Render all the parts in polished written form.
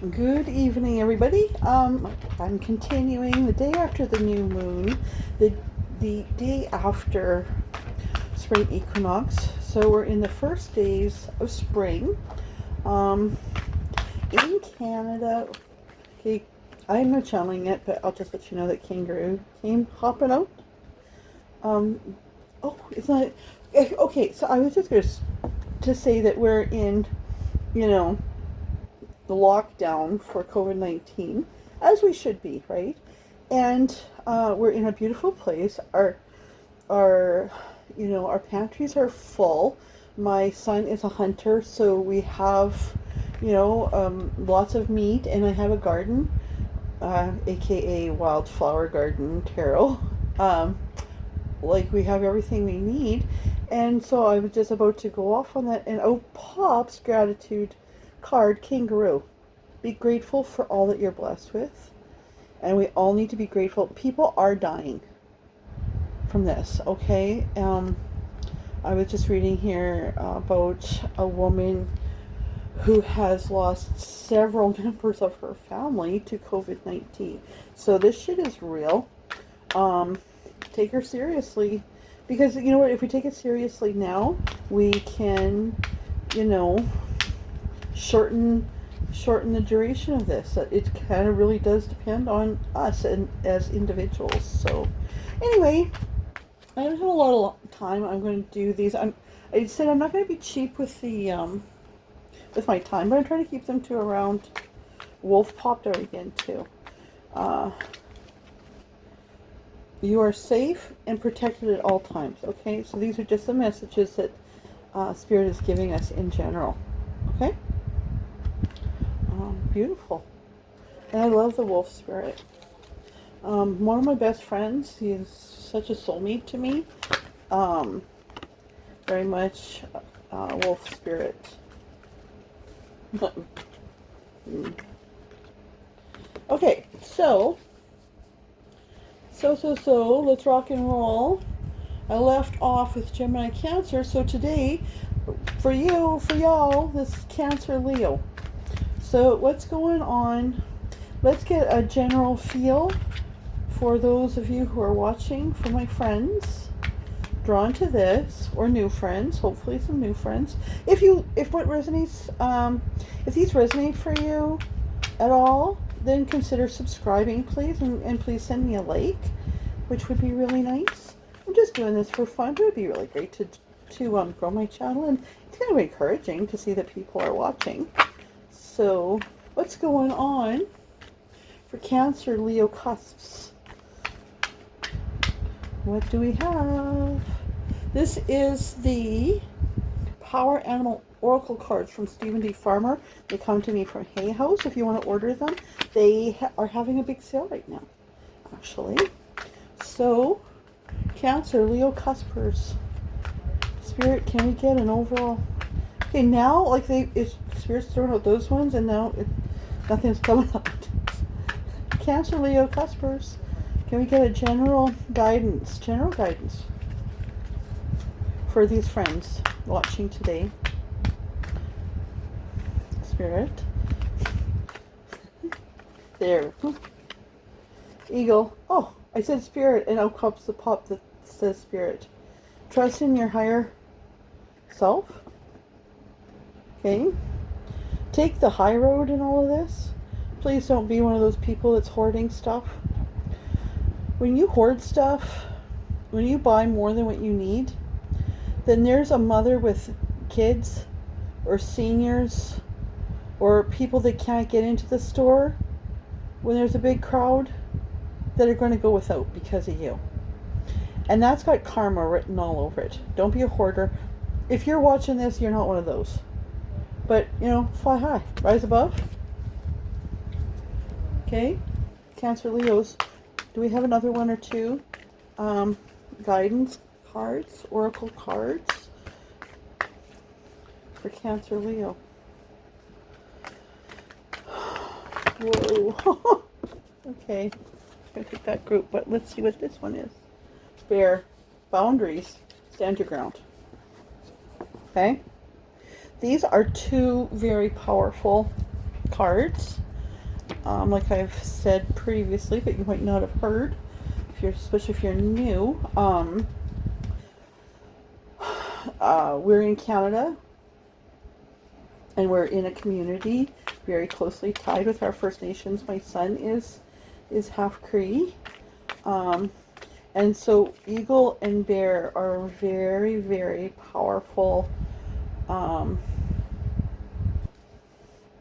Good evening, everybody. I'm continuing the day after the new moon, the the day after spring equinox. So we're in the first days of spring. Um, in Canada, okay, I'm not channeling it, but I'll just let you know that kangaroo came hopping out. Um, oh, it's not okay. So I was just going to say that we're in, you know, the lockdown for COVID-19, as we should be, right? And we're in a beautiful place. Our pantries are full. My son is a hunter, so we have, lots of meat, and I have a garden, aka wildflower garden, Carol. Um, like we have everything we need, and so I was just about to go off on that, and oh, pops gratitude card, kangaroo. Be grateful for all that you're blessed with. And we all need to be grateful. People are dying from this, okay? I was just reading here about a woman who has lost several members of her family to COVID-19. So this shit is real. Take her seriously. Because, you know what, if we take it seriously now, we can, you know, shorten the duration of this. It kind of really does depend on us and as individuals. So anyway, I don't have a lot of time. I'm going to do these. I said I'm not going to be cheap with the with my time, but I'm trying to keep them to around. Wolf popped out again too. You are safe and protected at all times. Okay, so these are just the messages that Spirit is giving us in general. Okay. Beautiful. And I love the wolf spirit. One of my best friends, he is such a soulmate to me. Very much wolf spirit. Okay, so, let's rock and roll. I left off with Gemini Cancer, so today, for y'all, this is Cancer Leo. So what's going on? Let's get a general feel for those of you who are watching, for my friends drawn to this, or new friends, hopefully some new friends. If what resonates, if these resonate for you at all, then consider subscribing, please, and please send me a like, which would be really nice. I'm just doing this for fun, but it'd be really great to grow my channel, and it's kind of encouraging to see that people are watching. So, what's going on for Cancer Leo cusps? What do we have? This is the Power Animal Oracle cards from Stephen D. Farmer. They come to me from Hay House. If you want to order them, they are having a big sale right now, actually. So, Cancer Leo cuspers. Spirit, can we get an overall? Okay, now, like, Spirit's throwing out those ones, and now nothing's coming up. Cancer, Leo, cuspers. Can we get a general guidance for these friends watching today? Spirit. There. Eagle. Oh, I said Spirit, and out comes the pop that says Spirit. Trust in your higher self. Okay, take the high road in all of this. Please don't be one of those people that's hoarding stuff. When you hoard stuff, when you buy more than what you need, then there's a mother with kids or seniors or people that can't get into the store when there's a big crowd that are going to go without because of you. And that's got karma written all over it. Don't be a hoarder. If you're watching this, you're not one of those. But, fly high, rise above. Okay, Cancer Leos. Do we have another one or two guidance cards, oracle cards for Cancer Leo? Whoa. Okay, I'm going to take that group, but let's see what this one is. Bear, boundaries, stand your ground. Okay. These are two very powerful cards. like I've said previously, but you might not have heard, if you're, especially if you're new. We're in Canada, and we're in a community very closely tied with our First Nations. My son is half Cree, and so eagle and bear are very, very powerful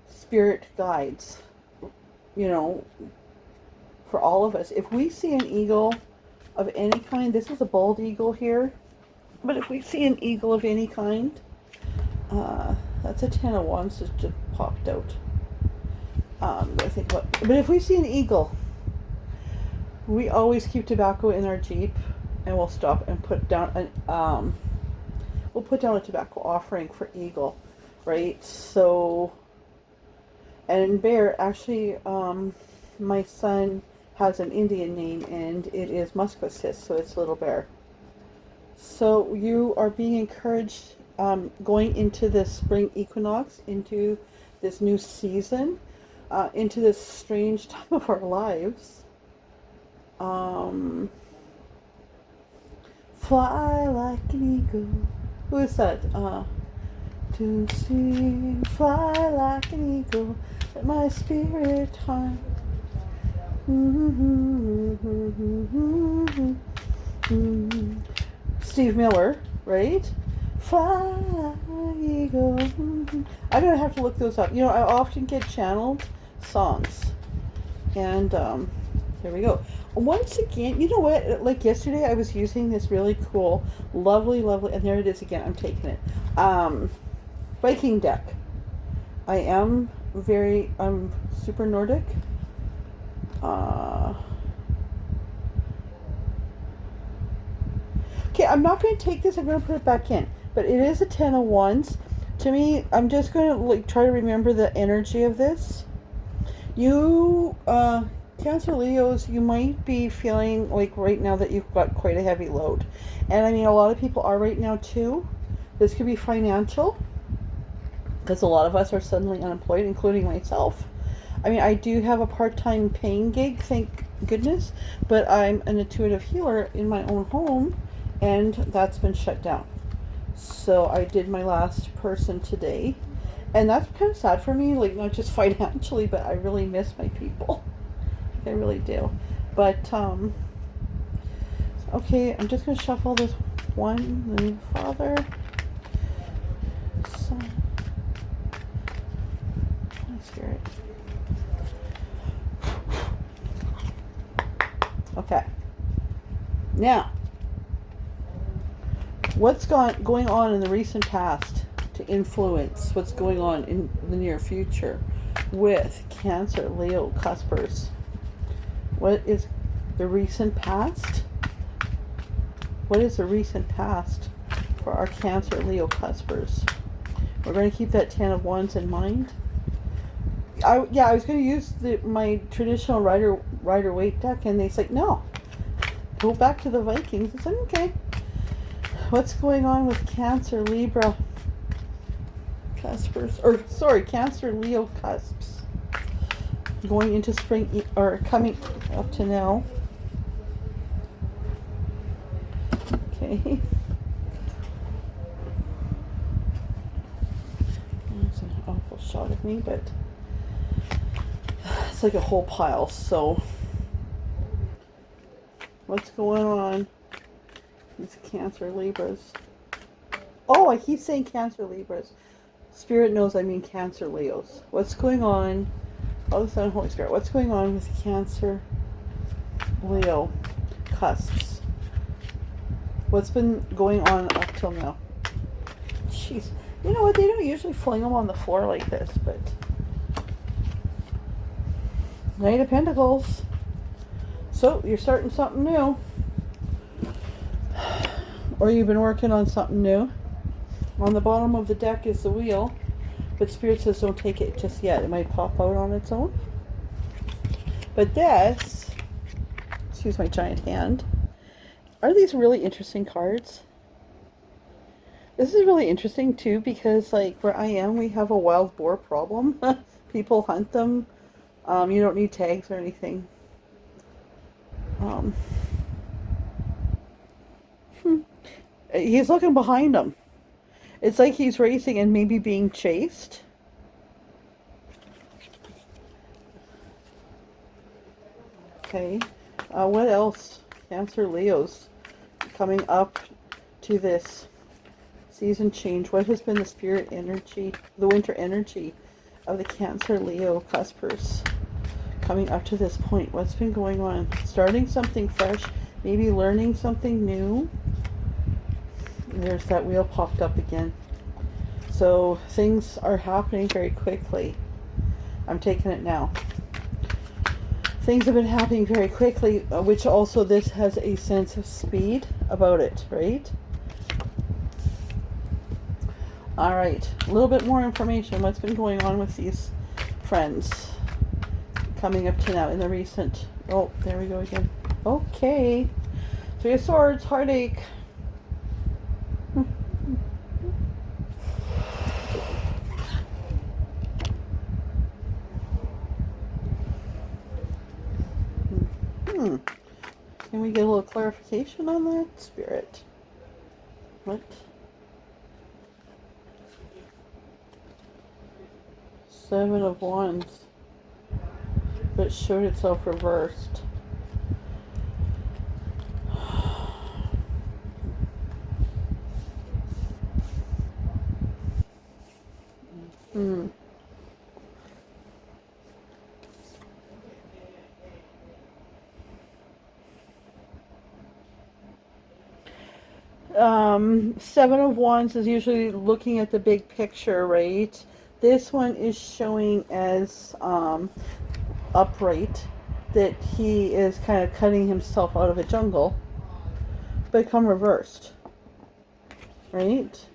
spirit guides. You know, for all of us, if we see an eagle of any kind, this is a bald eagle here, but if we see an eagle of any kind, that's a 10 of wands that just popped out. I think about, but if we see an eagle, we always keep tobacco in our Jeep, and we'll stop and put down we'll put down a tobacco offering for eagle, right? So, and bear, actually, my son has an Indian name, and it is Musquesis, so it's little bear. So you are being encouraged, going into this spring equinox, into this new season, into this strange time of our lives. Fly like an eagle. Who is that? To see, fly like an eagle, let my spirit high. Steve Miller, right? Fly, eagle. I'm gonna have to look those up. You know, I often get channeled songs, and there we go. Once again, you know what? Like yesterday, I was using this really cool, lovely, and there it is again. I'm taking it. Viking deck. I'm super Nordic. Okay, I'm not going to take this. I'm going to put it back in. But it is a 10 of wands. To me, I'm just going to like try to remember the energy of this. You, Cancer Leos, you might be feeling like right now that you've got quite a heavy load. And I mean, a lot of people are right now too. This could be financial, because a lot of us are suddenly unemployed, including myself. I mean, I do have a part-time paying gig, thank goodness, but I'm an intuitive healer in my own home, and that's been shut down. So I did my last person today, and that's kind of sad for me, like not just financially, but I really miss my people. I really do. But okay, I'm just gonna shuffle this one. The Father, Son, Holy Spirit. Okay. Now, what's going on in the recent past to influence what's going on in the near future with Cancer, Leo, Cuspers? What is the recent past? What is the recent past for our Cancer, Leo, Cuspers? We're going to keep that 10 of Wands in mind. I was going to use my traditional Rider-Waite deck, and they said, no, go back to the Vikings. I said, okay. What's going on with Cancer, Libra, Cuspers, or sorry, Cancer, Leo, Cusps, going into spring, or coming up to now. Okay. That's an awful shot of me, but it's like a whole pile. So what's going on with Cancer, Libras? Oh, I keep saying Cancer, Libras. Spirit knows I mean Cancer, Leos. What's going on? Oh, the Son, Holy Spirit. What's going on with Cancer, Leo, Cusps? What's been going on up till now? Jeez. You know what? They don't usually fling them on the floor like this, but... Knight of Pentacles. So, you're starting something new. Or you've been working on something new. On the bottom of the deck is the wheel. But Spirit says don't take it just yet. It might pop out on its own. But this... Excuse my giant hand. Are these really interesting cards? This is really interesting too, because like where I am, we have a wild boar problem. People hunt them You don't need tags or anything. Um, he's looking behind him. It's like he's racing and maybe being chased. Okay. What else? Cancer Leos coming up to this season change. What has been the spirit energy, the winter energy of the Cancer Leo cuspers coming up to this point? What's been going on? Starting something fresh, maybe learning something new. There's that wheel popped up again. So things are happening very quickly. I'm taking it now. Things have been happening very quickly, which also this has a sense of speed about it, right? All right, a little bit more information. What's been going on with these friends coming up to now in the recent... Oh, there we go again. Okay. Three of Swords, heartache. Can we get a little clarification on that, Spirit? What? Seven of Wands. But it showed itself reversed. Hmm. 7 of Wands is usually looking at the big picture, right? This one is showing as upright, that he is kind of cutting himself out of a jungle, but come reversed, right?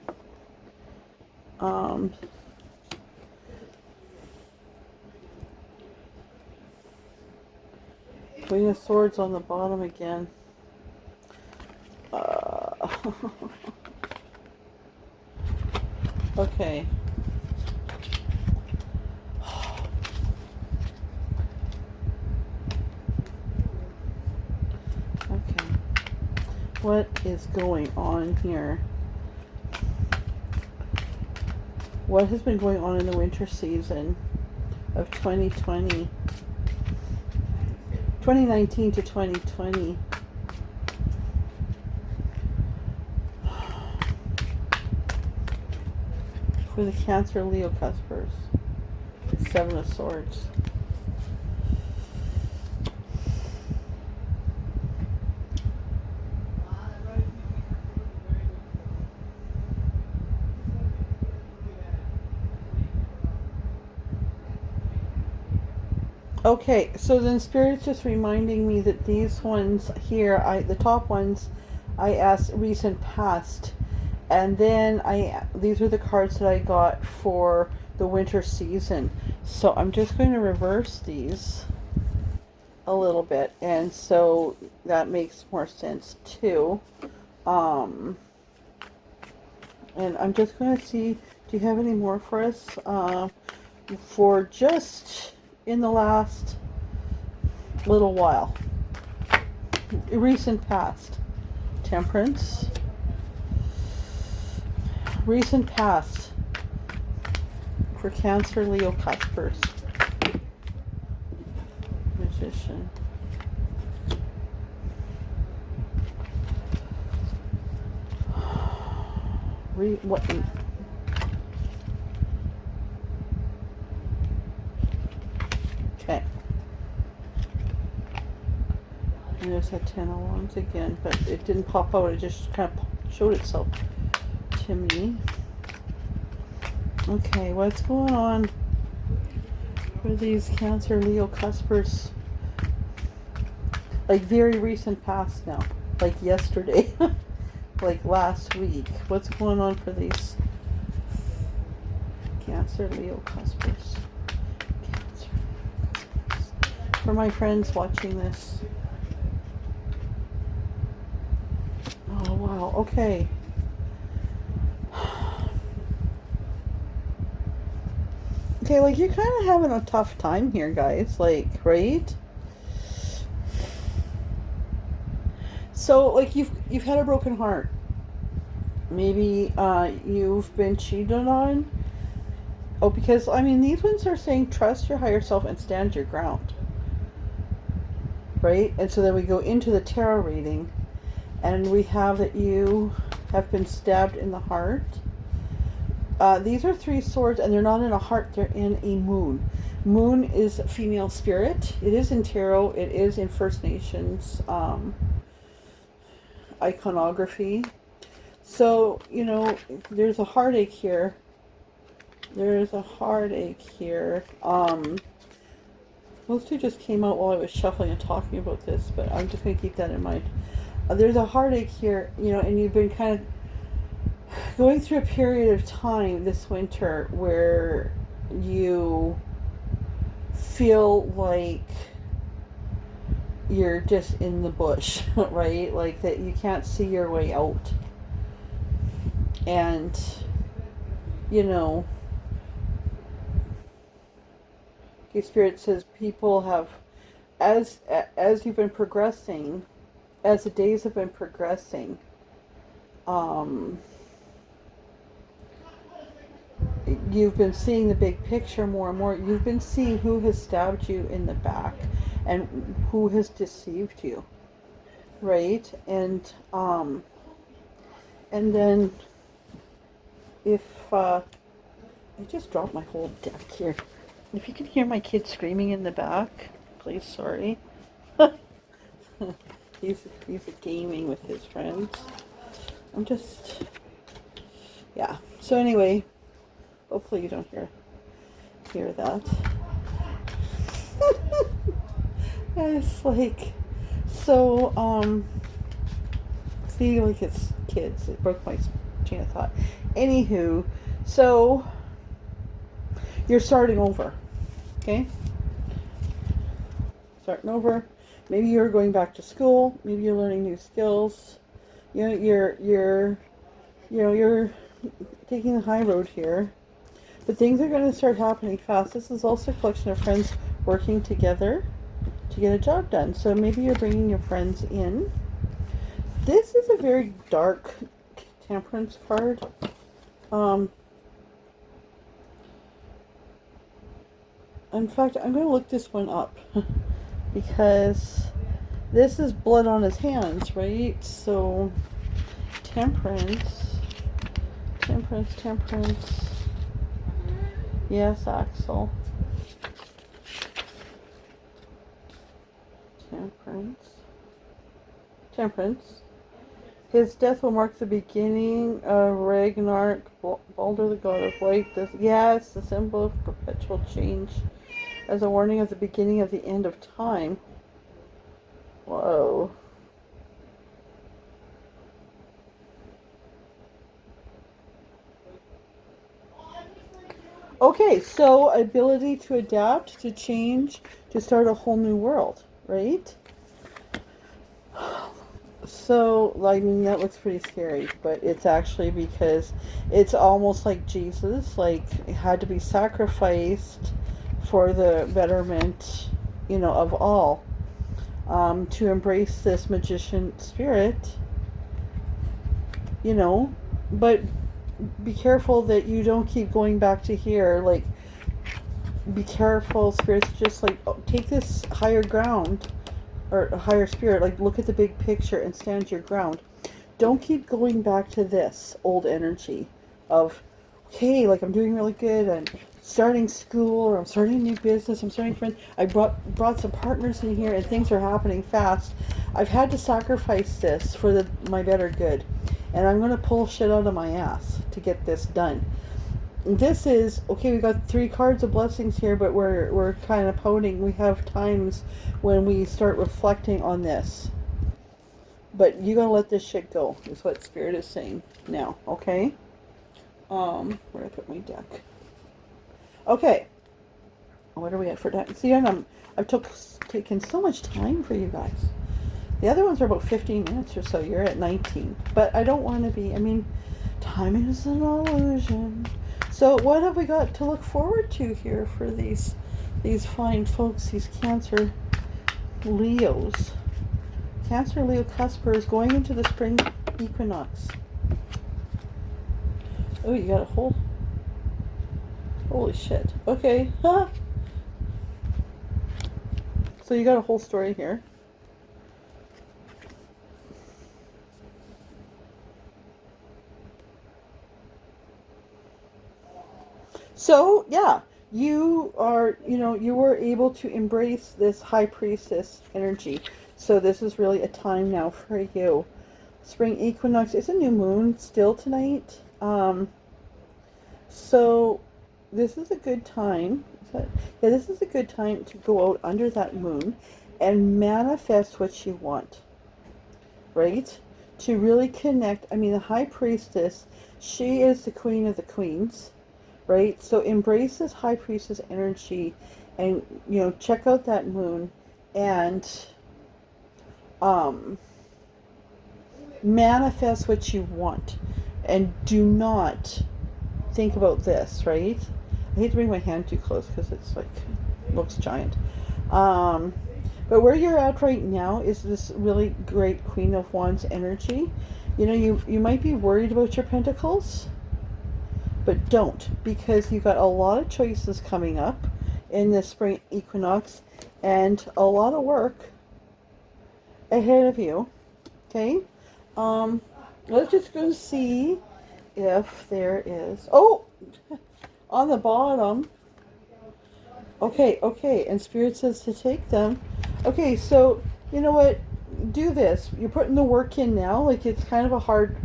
Queen of Swords on the bottom again. Okay. Okay. What is going on here? What has been going on in the winter season of 2020? 2019 to 2020. For the Cancer Leo cuspers. 7 of Swords. Okay, so then Spirit's just reminding me that these ones here, the top ones, I asked recent past, and then these are the cards that I got for the winter season. So I'm just going to reverse these a little bit, and so that makes more sense too. And I'm just going to see, do you have any more for us for just in the last little while, recent past? Temperance, recent past for Cancer Leo cuspers. Magician. What? Okay. And there's that 10 of Wands again, but it didn't pop out. It just kind of showed itself to me. Okay, what's going on for these Cancer Leo cuspers? Like very recent past now, like yesterday, like last week. What's going on for these Cancer Leo cuspers? Cancer Leo cuspers. For my friends watching this. Oh wow, okay. Okay, like you're kind of having a tough time here, guys. Like, right? So, like you've had a broken heart. Maybe you've been cheated on. Oh, because I mean, these ones are saying trust your higher self and stand your ground, right? And so then we go into the tarot reading, and we have that you have been stabbed in the heart. These are three swords, and they're not in a heart, they're in a moon. Moon is female spirit. It is in tarot, it is in First Nations iconography. So, you know, there's a heartache here. There's a heartache here. Those two just came out while I was shuffling and talking about this, but I'm just going to keep that in mind. There's a heartache here, you know, and you've been kind of going through a period of time this winter where you feel like you're just in the bush, right? Like that you can't see your way out. And, you know, Spirit says people have, as you've been progressing, as the days have been progressing, you've been seeing the big picture more and more. You've been seeing who has stabbed you in the back and who has deceived you, right? And then if I just dropped my whole deck here. If you can hear my kid screaming in the back, please, sorry. he's gaming with his friends. I'm just, yeah. So anyway, hopefully you don't hear that. It's like, so, see, like it's kids. It broke my chain of thought. Anywho, so you're starting over, okay? Starting over. Maybe you're going back to school. Maybe you're learning new skills. You know, you're taking the high road here. But things are going to start happening fast. This is also a collection of friends working together to get a job done. So maybe you're bringing your friends in. This is a very dark temperance card. In fact, I'm going to look this one up because this is blood on his hands, right? So, temperance. Yes, Axel. Temperance. His death will mark the beginning of Ragnarok, Balder the god of light. Yes, the symbol of perpetual change. As a warning of the beginning of the end of time. Whoa. Okay, so ability to adapt, to change, to start a whole new world, right? So, I mean, that looks pretty scary, but it's actually because it's almost like Jesus, like, it had to be sacrificed for the betterment, you know, of all. To embrace this magician spirit, you know, but be careful that you don't keep going back to here. Like, be careful, spirits, just like take this higher ground or higher spirit, like look at the big picture and stand your ground. Don't keep going back to this old energy of, okay, like I'm doing really good, I'm starting school, or I'm starting a new business, I'm starting friends, I brought some partners in here and things are happening fast. I've had to sacrifice this for my better good, and I'm going to pull shit out of my ass to get this done. This is, okay, we got 3 cards of blessings here, but we're kind of pouting. We have times when we start reflecting on this. But you gotta let this shit go, is what Spirit is saying now, okay? Where did I put my deck? Okay. What are we at for deck? See, I've taken so much time for you guys. The other ones are about 15 minutes or so. You're at 19. But I don't want to be, I mean, time is an illusion. So what have we got to look forward to here for these fine folks, these Cancer Leos? Cancer Leo Cusper is going into the spring equinox. Oh, you got a whole... Holy shit. Okay. Huh. So you got a whole story here. So, yeah, you are, you were able to embrace this high priestess energy. So this is really a time now for you. Spring equinox is a new moon still tonight. So this is a good time. Yeah, this is a good time to go out under that moon and manifest what you want, right? To really connect. I mean, the high priestess, she is the queen of the queens, right? So embrace this high priestess energy and, check out that moon and manifest what you want. And do not think about this, right? I hate to bring my hand too close because it's like, looks giant. But where you're at right now is this really great Queen of Wands energy. You might be worried about your pentacles, but don't, because you've got a lot of choices coming up in the spring equinox and a lot of work ahead of you. Okay? Let's just go see if there is... Oh! On the bottom. Okay, and Spirit says to take them. Okay, so, you know what? Do this. You're putting the work in now. Like, it's kind of a hard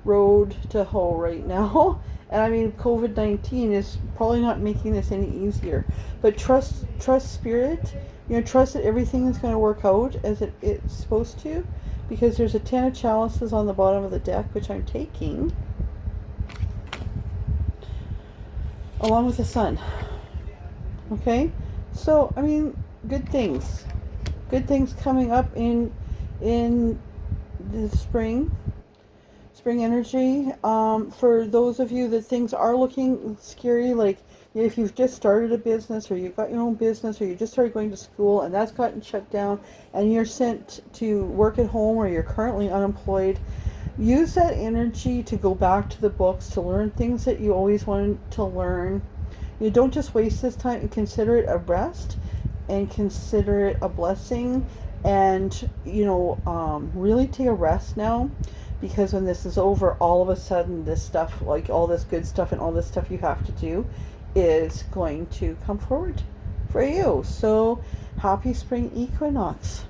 road to hoe right now. And I mean, COVID-19 is probably not making this any easier. But trust Spirit. Trust that everything is going to work out as it's supposed to. Because there's a 10 of chalices on the bottom of the deck, which I'm taking. Along with the sun. Okay? So, I mean, good things. Good things coming up in the spring energy. For those of you that things are looking scary, like if you've just started a business or you've got your own business or you just started going to school and that's gotten shut down and you're sent to work at home or you're currently unemployed, use that energy to go back to the books, to learn things that you always wanted to learn. You don't just waste this time, and consider it a rest and consider it a blessing, and really take a rest now, because when this is over, all of a sudden this stuff, like all this good stuff and all this stuff you have to do, is going to come forward for you. So happy spring equinox.